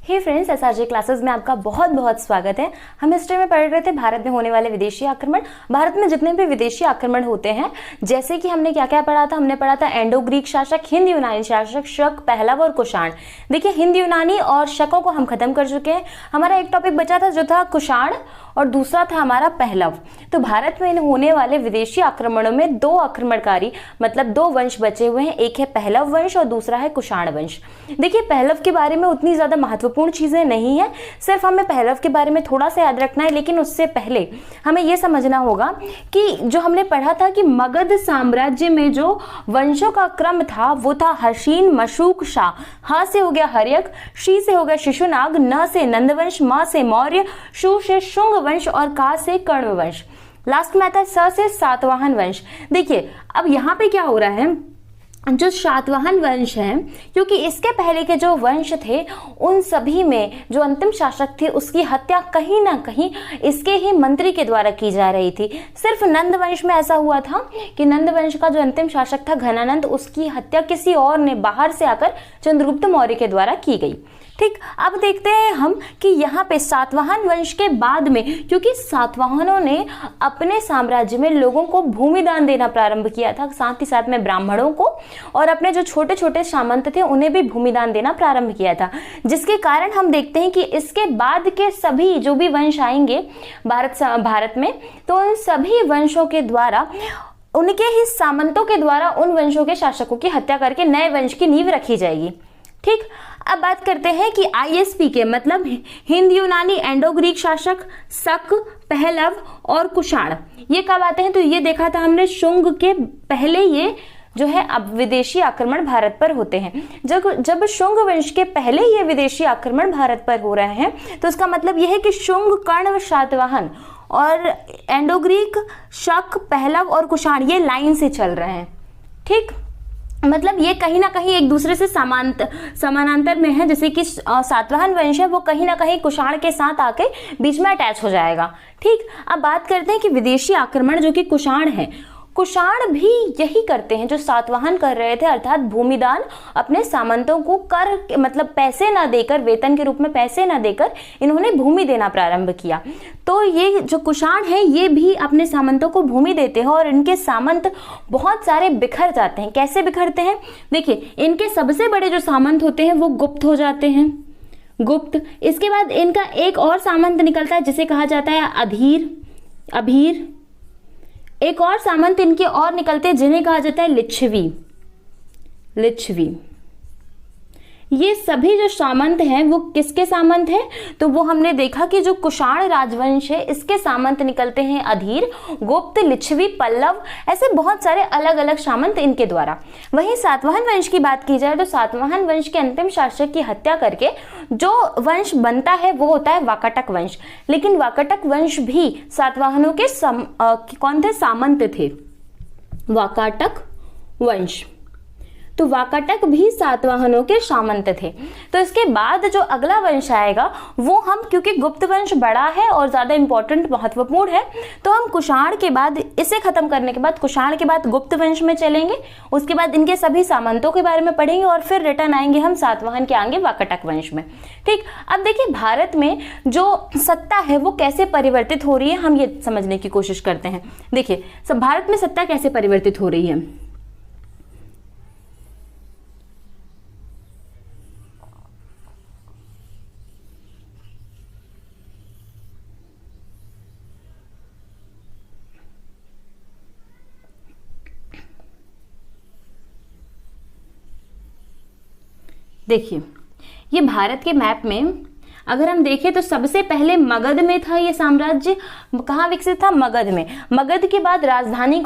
हे friends, SRJ classes में आपका बहुत बहुत स्वागत है। हम हिस्ट्री में पढ़ रहे थे भारत में होने वाले विदेशी आक्रमण। भारत में जितने भी विदेशी आक्रमण होते हैं, जैसे कि हमने क्या क्या पढ़ा था, हमने पढ़ा था इंडो ग्रीक शासक, हिंद यूनानी शासक, शक, पहलव और कुषाण। देखिए, हिंद यूनानी और शकों को हम खत्म कर चुके हैं। हमारा एक टॉपिक बचा था जो था कुषाण और दूसरा था हमारा पहलव। तो भारत में होने वाले विदेशी आक्रमणों में दो आक्रमणकारी मतलब दो वंश बचे हुए हैं, एक है पहलव वंश और दूसरा है कुषाण वंश। देखिए, पहलव के बारे में उतनी ज्यादा महत्वपूर्ण चीजें नहीं है, सिर्फ हमें पहलव के बारे में थोड़ा सा याद रखना है। लेकिन उससे पहले हमें यह समझना होगा कि जो हमने पढ़ा था कि मगध साम्राज्य में जो वंशों का क्रम था वो था हर्षीन, मशूक, शाह। ह से हो गया हर्यक, शी से हो गया शिशुनाग, न से नंदवंश, म से मौर्य, शु से शुंग वंश और का से कण्व वंश। लास्ट में आता है स से सातवाहन वंश। देखिए, अब यहाँ पे क्या हो रहा है, जो सातवाहन वंश है, क्योंकि इसके पहले के जो वंश थे उन सभी में जो अंतिम शासक थे उसकी हत्या कहीं ना कहीं इसके ही मंत्री के द्वारा की जा रही थी। सिर्फ नंद वंश में ऐसा हुआ था कि नंद वंश का जो अंतिम शासक था घनानंद, उसकी हत्या किसी और ने बाहर से आकर चंद्रगुप्त मौर्य के द्वारा की गई। ठीक, अब देखते हैं हम कि यहाँ पे सातवाहन वंश के बाद में, क्योंकि सातवाहनों ने अपने साम्राज्य में लोगों को भूमि दान देना प्रारंभ किया था, साथ ही साथ में ब्राह्मणों को और अपने जो छोटे छोटे सामंत थे उन्हें भी भूमि दान देना प्रारंभ किया था, जिसके कारण हम देखते हैं कि इसके बाद के सभी जो भी वंश आएंगे भारत में, तो उन सभी वंशों के द्वारा, उनके ही सामंतों के द्वारा उन वंशों के शासकों की हत्या करके नए वंश की नींव रखी जाएगी। ठीक, अब बात करते हैं कि आईएसपी के मतलब हिंद यूनानी एंडो ग्रीक शासक, शक, पहलव और कुषाण, ये कब आते हैं? तो ये देखा था हमने शुंग के पहले ये जो है अब विदेशी आक्रमण भारत पर होते हैं। जब शुंग वंश के पहले ये विदेशी आक्रमण भारत पर हो रहे हैं तो इसका मतलब यह है कि शुंग, कण्व, सातवाहन और एंडो ग्रीक, शक, पहलव और कुषाण ये लाइन से चल रहे हैं। ठीक, मतलब ये कहीं ना कहीं एक दूसरे से समानांतर में है, जैसे कि सातवाहन वंश है वो कहीं ना कहीं कुषाण के साथ आके बीच में अटैच हो जाएगा। ठीक, अब बात करते हैं कि विदेशी आक्रमण जो कि कुषाण है, कुषाण भी यही करते हैं जो सातवाहन कर रहे थे, अर्थात भूमिदान अपने सामंतों को कर मतलब पैसे ना देकर, वेतन के रूप में पैसे ना देकर इन्होंने भूमि देना प्रारंभ किया। तो ये जो कुषाण है ये भी अपने सामंतों को भूमि देते हैं और इनके सामंत बहुत सारे बिखर जाते हैं। कैसे बिखरते हैं? देखिए, इनके सबसे बड़े जो सामंत होते हैं वो गुप्त हो जाते हैं, गुप्त। इसके बाद इनका एक और सामंत निकलता है जिसे कहा जाता है अधीर, अभीर। एक और सामंत इनके और निकलते हैं जिन्हें कहा जाता है लिच्छवी, लिच्छवी। ये सभी जो सामंत हैं वो किसके सामंत हैं? तो वो हमने देखा कि जो कुषाण राजवंश है इसके सामंत निकलते हैं अधीर, गुप्त, लिच्छवी, पल्लव, ऐसे बहुत सारे अलग अलग सामंत इनके द्वारा। वहीं सातवाहन वंश की बात की जाए तो सातवाहन वंश के अंतिम शासक की हत्या करके जो वंश बनता है वो होता है वाकाटक वंश। लेकिन वाकाटक वंश भी सातवाहनों के कौन थे? सामंत थे, वाकाटक वंश। तो वाकाटक भी सातवाहनों के सामंत थे। तो इसके बाद जो अगला वंश आएगा वो हम, क्योंकि गुप्त वंश बड़ा है और ज्यादा इंपॉर्टेंट, महत्वपूर्ण है, तो हम कुषाण के बाद, इसे खत्म करने के बाद कुषाण के बाद गुप्त वंश में चलेंगे। उसके बाद इनके सभी सामंतों के बारे में पढ़ेंगे और फिर रिटर्न आएंगे हम सातवाहन के आगे वाकाटक वंश में। ठीक, अब देखिए भारत में जो सत्ता है वो कैसे परिवर्तित हो रही है, हम ये समझने की कोशिश करते हैं। देखिए, सब भारत में सत्ता कैसे परिवर्तित हो रही है। देखिए, ये भारत के मैप में अगर हम देखें तो सबसे पहले मगध में था ये साम्राज्य। कहाँ विकसित था? मगध में। मगध के बाद राजधानी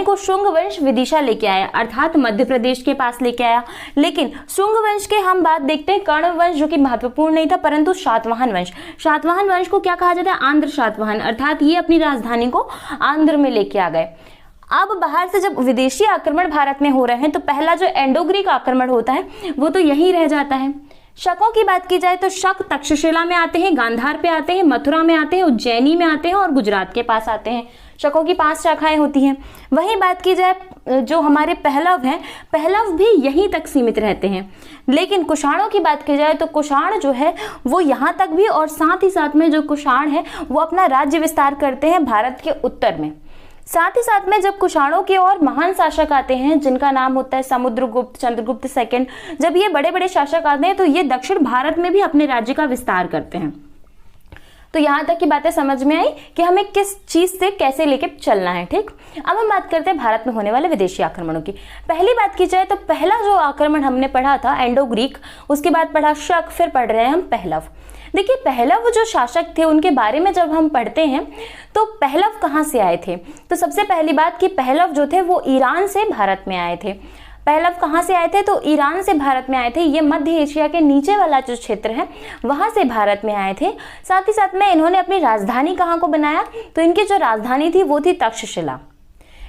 को शुंग वंश विदिशा लेके आया, अर्थात मध्य प्रदेश के पास लेके आया। लेकिन शुंग वंश के हम बात देखते हैं, कण्व वंश जो कि महत्वपूर्ण नहीं था, परंतु सातवाहन वंश को क्या कहा जाता है? आंध्र सातवाहन, अर्थात ये अपनी राजधानी को आंध्र में लेके आ गए। अब बाहर से जब विदेशी आक्रमण भारत में हो रहे हैं तो पहला जो एंडो ग्रीक आक्रमण होता है वो तो यही रह जाता है। शकों की बात की जाए तो शक तक्षशिला में आते हैं, गांधार पे आते हैं, मथुरा में आते हैं, उज्जैनी में आते हैं और गुजरात के पास आते हैं। शकों की 5 शाखाएं होती हैं। वहीं बात की जाए जो हमारे पहलव हैं, पहलव भी यहीं तक सीमित रहते हैं। लेकिन कुषाणों की बात की जाए तो कुषाण जो है वो यहाँ तक भी, और साथ ही साथ में जो कुषाण है वो अपना राज्य विस्तार करते हैं भारत के उत्तर में। साथ ही साथ में जब कुषाणों के और महान शासक आते हैं जिनका नाम होता है समुद्रगुप्त, चंद्रगुप्त सेकंड, जब ये बड़े बड़े शासक आते हैं तो ये दक्षिण भारत में भी अपने राज्य का विस्तार करते हैं। तो यहाँ तक की बातें समझ में आई कि हमें किस चीज से कैसे लेके चलना है। ठीक, अब हम बात करते हैं भारत में होने वाले विदेशी आक्रमणों की। पहली बात की जाए तो पहला जो आक्रमण हमने पढ़ा था इंडो ग्रीक, उसके बाद पढ़ा शक, फिर पढ़ रहे हैं हम पहलव। देखिए पहलव जो शासक थे उनके बारे में जब हम पढ़ते हैं तो पहलव कहाँ से आए थे, तो सबसे पहली बात कि पहलव जो थे वो ईरान से भारत में आए थे। पहलव कहाँ से आए थे, तो ईरान से भारत में आए थे। ये मध्य एशिया के नीचे वाला जो क्षेत्र है वहां से भारत में आए थे। साथ ही साथ में इन्होंने अपनी राजधानी कहाँ को बनाया, तो इनकी जो राजधानी थी वो थी तक्षशिला।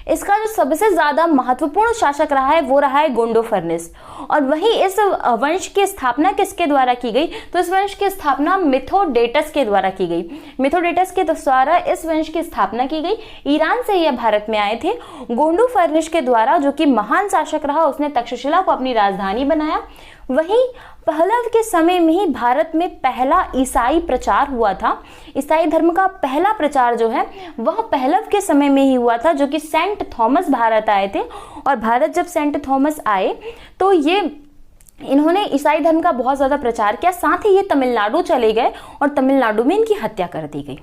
इसका जो सबसे ज्यादा महत्वपूर्ण शासक रहा है वो रहा है गोंडोफर्निस। और वहीं इस वंश की स्थापना किसके द्वारा की गई, तो इस वंश की स्थापना मिथोडेटस के द्वारा की गई। मिथोडेटस के द्वारा इस वंश की स्थापना की गई। ईरान से यह भारत में आए थे। गोंडोफर्निस के द्वारा, जो कि महान शासक रहा, उसने तक्षशिला को अपनी राजधानी बनाया। वहीं पहलव के समय में ही भारत में पहला ईसाई प्रचार हुआ था। ईसाई धर्म का पहला प्रचार जो है वह पहलव के समय में ही हुआ था, जो कि सेंट थॉमस भारत आए थे। और भारत जब सेंट थॉमस आए तो इन्होंने ईसाई धर्म का बहुत ज्यादा प्रचार किया। साथ ही ये तमिलनाडु चले गए और तमिलनाडु में इनकी हत्या कर दी गई।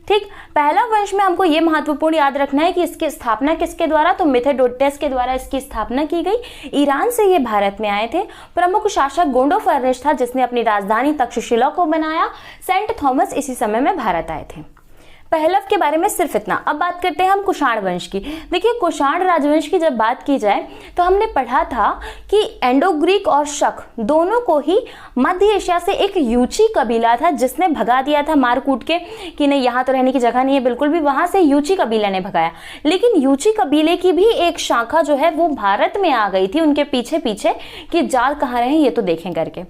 ठीक, पहला वंश में हमको ये महत्वपूर्ण याद रखना है कि इसकी स्थापना किसके द्वारा, तो मिथोडेटस के द्वारा इसकी स्थापना की गई। ईरान से ये भारत में आए थे। प्रमुख शासक गोंडोफर्निस था जिसने अपनी राजधानी तक्षशिला को बनाया। सेंट थॉमस इसी समय में भारत आए थे। पहलव के बारे में सिर्फ इतना। अब बात करते हैं हम कुषाण वंश की। देखिए कुषाण राजवंश की जब बात की जाए तो हमने पढ़ा था कि इंडो ग्रीक और शक दोनों को ही मध्य एशिया से एक यूची कबीला था जिसने भगा दिया था मार कूट के कि नहीं यहाँ तो रहने की जगह नहीं है बिल्कुल भी, वहां से यूची कबीला ने भगाया। लेकिन यूची कबीले की भी एक शाखा जो है वो भारत में आ गई थी उनके पीछे पीछे कि जाल कहाँ रहे ये तो देखें करके।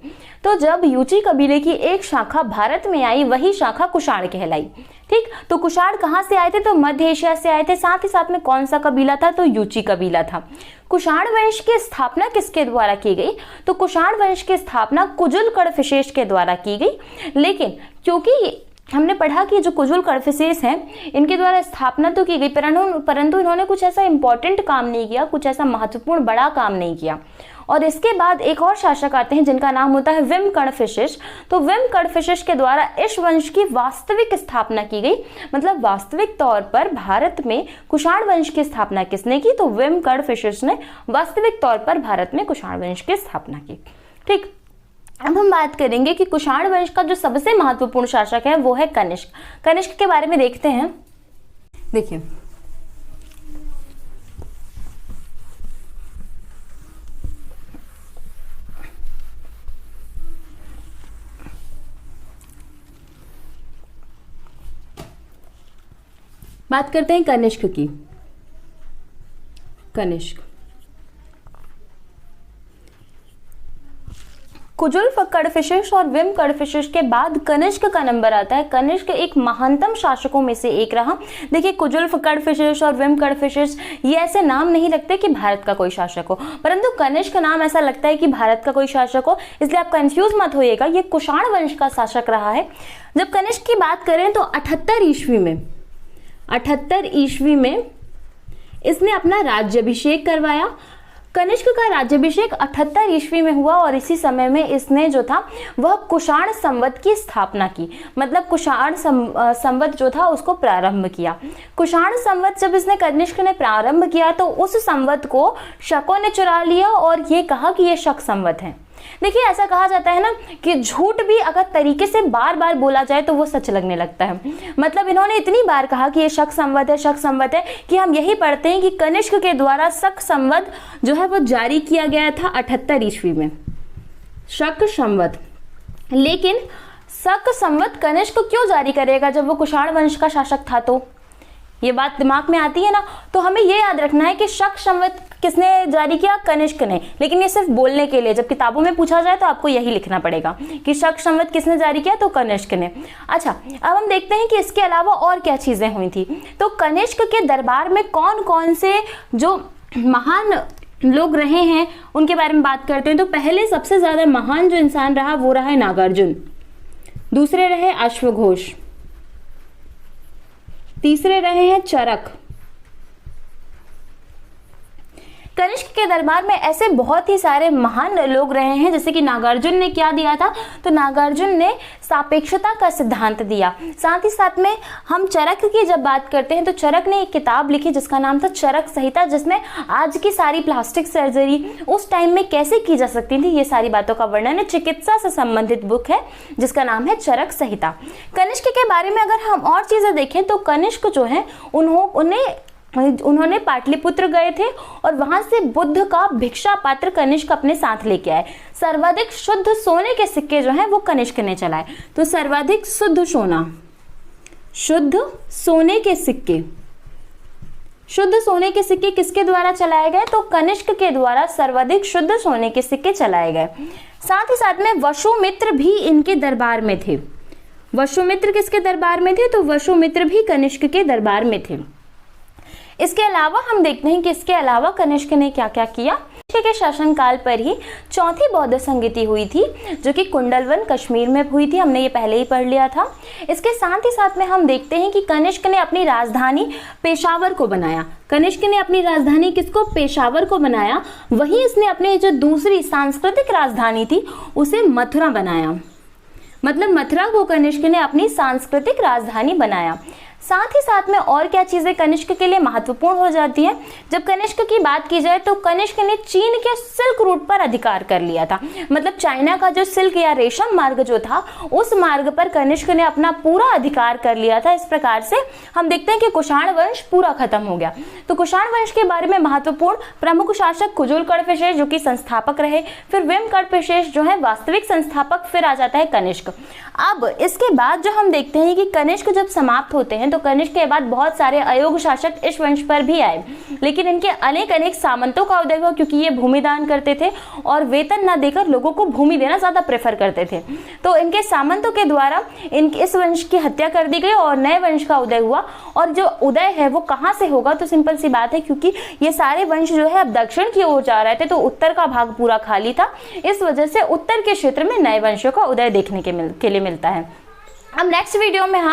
तो जब यूची कबीले की एक शाखा भारत में आई वही शाखा कुषाण कहलाई। ठीक, तो कुषाण कहाँ से आए थे, तो मध्य एशिया से आए थे। साथ ही साथ में कौन सा कबीला था, तो यूची कबीला था। कुषाण वंश की स्थापना किसके द्वारा की गई, तो कुषाण वंश की स्थापना कुजुल कड़फिशेष के द्वारा की गई। लेकिन क्योंकि हमने पढ़ा कि जो कुजुल कड़फिशेष हैं इनके द्वारा स्थापना तो की गई परंतु इन्होंने कुछ ऐसा इंपॉर्टेंट काम नहीं किया, कुछ ऐसा महत्वपूर्ण बड़ा काम नहीं किया। और इसके बाद एक और शासक आते हैं जिनका नाम होता है विम कड़फिशेष। तो विम कड़फिशेष के द्वारा इस वंश की वास्तविक स्थापना की गई। मतलब वास्तविक तौर पर भारत में कुषाण वंश की स्थापना किसने की, तो विम कड़फिशेष ने वास्तविक तौर पर भारत में कुषाण वंश की स्थापना की। ठीक, अब हम बात करेंगे कि कुषाण वंश का जो सबसे महत्वपूर्ण शासक है वो है कनिष्क। कनिष्क के बारे में देखते हैं। देखिए बात करते हैं कनिष्क की। कनिष्क कुजुल कड़फिशेष और विम कड़फिशेष के बाद कनिष्क का नंबर आता है। कनिष्क एक महानतम शासकों में से एक रहा। देखिए कुजुल कड़फिशेष और विम कड़फिशेष ये ऐसे नाम नहीं लगते कि भारत का कोई शासक हो, परंतु कनिष्क नाम ऐसा लगता है कि भारत का कोई शासक हो, इसलिए आप कंफ्यूज मत होइएगा। ये कुषाण वंश का शासक रहा है। जब कनिष्क की बात करें तो 78 ईस्वी में इसने अपना राज्याभिषेक करवाया। कनिष्क का राज्याभिषेक 78 ईस्वी में हुआ और इसी समय में इसने जो था वह कुषाण संवत की स्थापना की। मतलब कुषाण संवत जो था उसको प्रारंभ किया। कुषाण संवत जब इसने कनिष्क ने प्रारंभ किया तो उस संवत को शकों ने चुरा लिया और ये कहा कि ये शक संवत है। देखिए ऐसा कहा जाता है ना कि झूठ भी अगर तरीके से बार बार बोला जाए तो वो सच लगने लगता है। मतलब इन्होंने इतनी बार कहा कि ये शक संवत है कि हम यही पढ़ते हैं कि कनिष्क के द्वारा शक संवत जो है वो जारी किया गया था 78 ईस्वी में, शक संवत। लेकिन शक संवत कनिष्क क्यों जारी करेगा जब वो कुषाण वंश का शासक था, तो ये बात दिमाग में आती है ना। तो हमें ये याद रखना है कि शक संवत किसने जारी किया, कनिष्क ने, लेकिन ये सिर्फ बोलने के लिए, जब किताबों में पूछा जाए तो आपको यही लिखना पड़ेगा कि शक संवत किसने जारी किया, तो कनिष्क ने। अच्छा, अब हम देखते हैं कि इसके अलावा और क्या चीजें हुई थी। तो कनिष्क के दरबार में कौन कौन से जो महान लोग रहे हैं उनके बारे में बात करते हैं। तो पहले सबसे ज्यादा महान जो इंसान रहा वो रहा है नागार्जुन, दूसरे रहे अश्वघोष, तीसरे रहे हैं चरक। कनिष्क के दरबार में ऐसे बहुत ही सारे महान लोग रहे हैं। जैसे कि नागार्जुन ने क्या दिया था, तो नागार्जुन ने सापेक्षता का सिद्धांत दिया। साथ ही साथ में हम चरक की जब बात करते हैं तो चरक ने एक किताब लिखी जिसका नाम था चरक संहिता, जिसमें आज की सारी प्लास्टिक सर्जरी उस टाइम में कैसे की जा सकती थी ये सारी बातों का वर्णन है। चिकित्सा से संबंधित बुक है जिसका नाम है चरक संहिता। कनिष्क के बारे में अगर हम और चीजें देखें तो कनिष्क जो है उन्होंने पाटलिपुत्र गए थे और वहां से बुद्ध का भिक्षा पात्र कनिष्क अपने साथ लेके आए। सर्वाधिक शुद्ध सोने के सिक्के जो हैं वो कनिष्क ने चलाए। तो सर्वाधिक शुद्ध सोने के सिक्के किसके द्वारा चलाए गए, तो कनिष्क के द्वारा सर्वाधिक शुद्ध सोने के सिक्के चलाए गए। साथ ही साथ में वसुमित्र भी इनके दरबार में थे। वसुमित्र किसके दरबार में थे, तो वसुमित्र भी कनिष्क के दरबार में थे। इसके अलावा हम देखते हैं कि इसके अलावा कनिष्क ने क्या क्या किया। कनिष्क के शासनकाल पर ही चौथी बौद्ध संगति हुई थी जो कि कुंडलवन कश्मीर में हुई थी, हमने ये पहले ही पढ़ लिया था। इसके साथ ही साथ में हम देखते हैं कि कनिष्क ने अपनी राजधानी पेशावर को बनाया। कनिष्क ने अपनी राजधानी किसको, पेशावर को बनाया। वहीं इसने अपनी जो दूसरी सांस्कृतिक राजधानी थी उसे मथुरा बनाया। मतलब मथुरा को कनिष्क ने अपनी सांस्कृतिक राजधानी बनाया। साथ ही साथ में और क्या चीजें कनिष्क के लिए महत्वपूर्ण हो जाती है। जब कनिष्क की बात की जाए तो कनिष्क ने चीन के सिल्क रूट पर अधिकार कर लिया था। मतलब चाइना का जो सिल्क या रेशम मार्ग जो था उस मार्ग पर कनिष्क ने अपना पूरा अधिकार कर लिया था। इस प्रकार से हम देखते हैं कि कुषाण वंश पूरा खत्म हो गया। तो कुषाण वंश के बारे में महत्वपूर्ण प्रमुख शासक कुजुल कड़फिशेष जो कि संस्थापक रहे, फिर विम कड़फिशेष जो है वास्तविक संस्थापक, फिर आ जाता है कनिष्क। अब इसके बाद जो हम देखते हैं कि कनिष्क जब समाप्त होते हैं तो कनिष्क के बाद बहुत सारे अयोग्य शासक इस वंश पर भी आए, लेकिन इनके अनेक सामंतों का उदय हुआ क्योंकि ये भूमि दान करते थे और वेतन न देकर लोगों को भूमि देना ज्यादा प्रेफर करते थे। तो इनके सामंतों के द्वारा इस वंश की हत्या कर दी गई और नए वंश का उदय हुआ। और जो उदय है वो कहाँ से होगा, तो सिंपल सी बात है, क्योंकि ये सारे वंश जो है अब दक्षिण की ओर जा रहे थे तो उत्तर का भाग पूरा खाली था। इस वजह से उत्तर के क्षेत्र में नए वंशों का उदय देखने के लिए मिलता है। अब नेक्स्ट वीडियो में हम